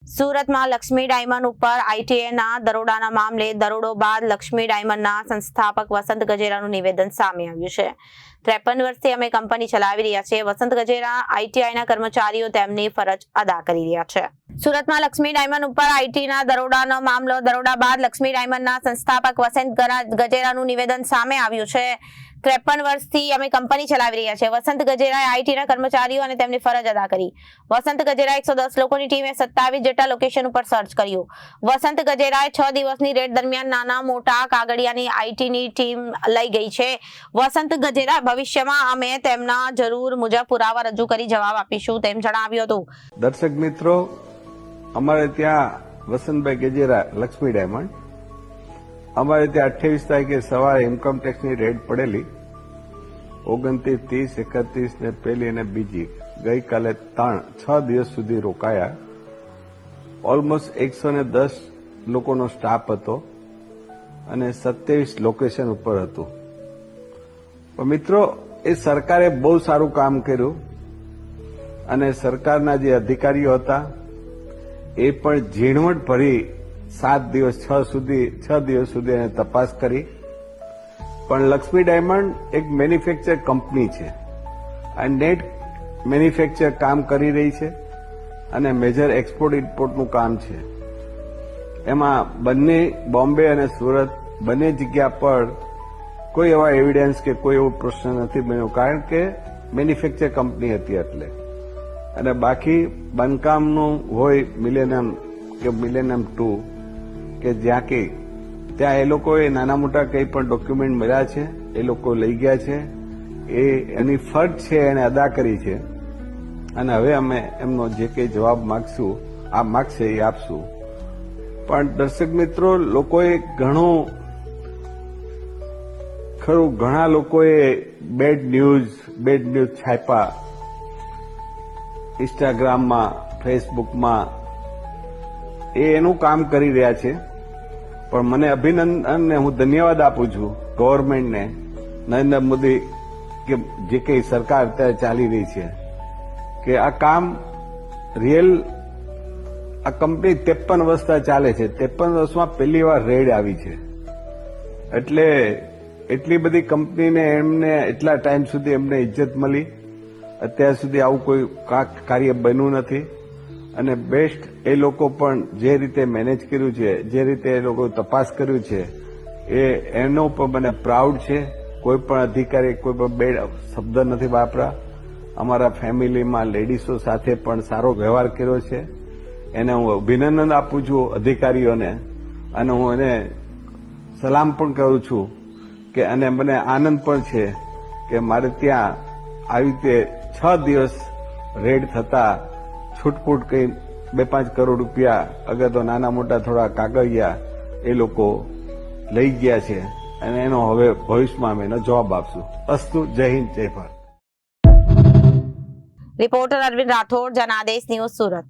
સુરતમાં લક્ષ્મી ડાયમંડ ઉપર આઈટીઆઈના દરોડાના મામલે દરોડો બાદ લક્ષ્મી ડાયમંડના સંસ્થાપક વસંત ગજેરાનું નિવેદન સામે આવ્યું છે। 53 વર્ષથી અમે કંપની ચલાવી રહ્યા છીએ। વસંત ગજેરા આઈટીઆઈના કર્મચારીઓ તેમની ફરજ અદા કરી રહ્યા છે। સુરતમાં લક્ષ્મી ડાયમંડ ઉપર આઈટીના દરોડા બાદ લક્ષ્મી ડાયમંડના સંસ્થાપક વસંત ગજેરાનું નિવેદન સામે આવ્યું છે। 53 વર્ષથી અમે કંપની ચલાવી રહ્યા છીએ। વસંત ગજેરાએ આઈટીના કર્મચારીઓ અને તેમની ફરજ અદા કરી। વસંત ગજેરાએ 110 લોકોની ટીમે 27 જેટલા લોકેશન ઉપર સર્ચ કર્યું। વસંત ગજેરાએ 6 દિવસની રેડ દરમિયાન નાના મોટા કાગળિયાની આઈટીની ટીમ લઈ ગઈ છે। વસંત ગજેરા ભવિષ્યમાં અમે તેમના જરૂર મુજબ પુરાવા રજૂ કરી જવાબ આપીશું તેમ જણાવ્યું હતું। દર્શક મિત્રો, અમારે ત્યાં વસંતભાઈ ગજેરા લક્ષ્મી ડાયમંડ, અમારે ત્યાં 28 તારીખે સવારે ઇન્કમટેક્સની રેડ પડેલી। 29, 30, 31 ને પહેલી અને બીજી ગઈકાલે 6 દિવસ સુધી રોકાયા। ઓલમોસ્ટ 110 લોકોનો સ્ટાફ હતો અને 27 લોકેશન ઉપર હતું। પણ મિત્રો, એ સરકારે બહુ સારું કામ કર્યું અને સરકારના જે અધિકારીઓ હતા એ પણ ઝીણવટ ભરી 6 દિવસ સુધી એને તપાસ કરી। પણ લક્ષ્મી ડાયમંડ એક મેન્યુફેક્ચર કંપની છે આ નેટ મેન્યુફેક્ચર કામ કરી રહી છે અને મેજર એક્સપોર્ટ ઇમ્પોર્ટનું કામ છે। એમાં બંને બોમ્બે અને સુરત બંને જગ્યા પર કોઈ એવા એવિડન્સ કે કોઈ એવો પ્રશ્ન નથી બન્યો, કારણ કે મેન્યુફેક્ચર કંપની હતી એટલે। અને બાકી બાંધકામનું હોય મિલેનિયમ કે મિલેનિયમ 2 કે ત્યાં એ લોકોએ નાના મોટા કંઈ પણ ડોક્યુમેન્ટ મળ્યા છે એ લોકો લઈ ગયા છે। એની ફરજ છે એને અદા કરી છે અને હવે અમે એમનો જે કંઈ જવાબ માગશે એ આપશું। પણ દર્શક મિત્રો, ઘણા લોકોએ બેડ ન્યૂઝ છાપ્યા ઇન્સ્ટાગ્રામમાં, ફેસબુકમાં। એનું કામ કરી રહ્યા છે, પણ મને અભિનંદન હું ધન્યવાદ આપું છું ગવર્મેન્ટને, નરેન્દ્ર મોદી કે જે કંઈ સરકાર અત્યારે ચાલી રહી છે કે આ કામ રિયલ આ કંપની 53 વર્ષથી ચાલે છે। 53 વર્ષમાં પહેલી વાર રેડ આવી છે, એટલે એટલી બધી કંપનીને એમને એટલા ટાઈમ સુધી એમને ઇજ્જત મળી। અત્યાર સુધી આવું કોઈ કાર્ય બન્યું નથી અને બેસ્ટ એ લોકો પણ જે રીતે મેનેજ કર્યું છે, જે રીતે એ લોકો તપાસ કર્યું છે એનો પણ મને પ્રાઉડ છે। કોઈ પણ અધિકારી કોઈ પણ બેડ શબ્દ નથી વાપરા। અમારા ફેમિલીમાં લેડીઝો સાથે પણ સારો વ્યવહાર કર્યો છે, એને હું અભિનંદન આપું છું અધિકારીઓને અને હું એને સલામ પણ કરું છું કે અને મને આનંદ પણ છે કે મારે ત્યાં આવી રીતે 6 દિવસ રેડ થતા છૂટપૂટ કંઈ 2-5 કરોડ રૂપિયા અગર તો નાના મોટા થોડા કાગળિયા એ લોકો લઈ ગયા છે અને એનો હવે ભવિષ્યમાં અમે એનો જવાબ આપશું। અસ્તુ, જય હિન્દ, જય ભારત। Reporter Arvind Rathod, Janadesh news, Surat.